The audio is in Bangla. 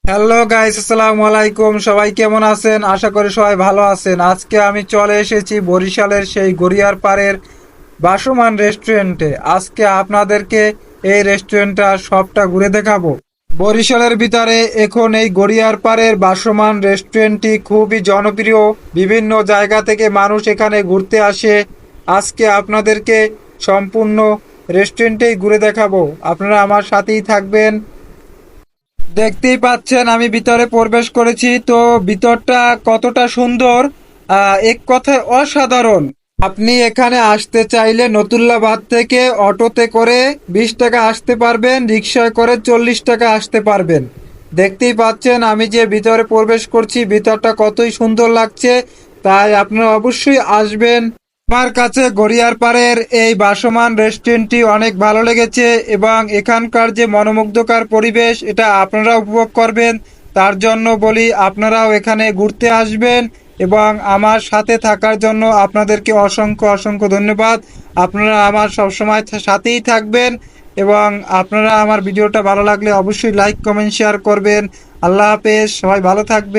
হ্যালো গাইস, আসসালামু আলাইকুম। সবাই কেমন আছেন? আশা করি সবাই ভালো আছেন। আজকে আমি চলে এসেছি বরিশালের সেই গড়িয়ার পাড়ের বাসমান রেস্টুরেন্টে। আজকে আপনাদেরকে এই রেস্টুরেন্টটা সবটা ঘুরে দেখাবো। বরিশালের ভিতরে এখন এই গড়িয়ার পাড়ের বাসমান রেস্টুরেন্টটি খুবই জনপ্রিয়। বিভিন্ন জায়গা থেকে মানুষ এখানে ঘুরতে আসে। আজকে আপনাদেরকে সম্পূর্ণ রেস্টুরেন্টেই ঘুরে দেখাবো। আপনারা আমার সাথেই থাকবেন। দেখতেই পাচ্ছেন আমি ভিতরে প্রবেশ করেছি, তো ভিতরটা কতটা সুন্দর, এক কথায় অসাধারণ। আপনি এখানে আসতে চাইলে নতুল্লাবাদ থেকে অটোতে করে 20 টাকা আসতে পারবেন, রিক্সায় করে 40 টাকা আসতে পারবেন। দেখতেই পাচ্ছেন আমি যে ভিতরে প্রবেশ করছি, ভিতরটা কতই সুন্দর লাগছে। তাই আপনারা অবশ্যই আসবেন। আমার কাছে গড়িয়ার পাড়ের এই বাসমান রেস্টুরেন্টটি অনেক ভালো লেগেছে এবং এখানকার যে মনোমুগ্ধকর পরিবেশ এটা আপনারা উপভোগ করবেন। তার জন্য বলি আপনারাও এখানে ঘুরতে আসবেন এবং আমার সাথে থাকার জন্য আপনাদেরকে অসংখ্য অসংখ্য ধন্যবাদ। আপনারা আমার সবসময় সাথেই থাকবেন এবং আপনারা আমার ভিডিওটা ভালো লাগলে অবশ্যই লাইক কমেন্ট শেয়ার করবেন। আল্লাহ হাফেজ, সবাই ভালো থাকবেন।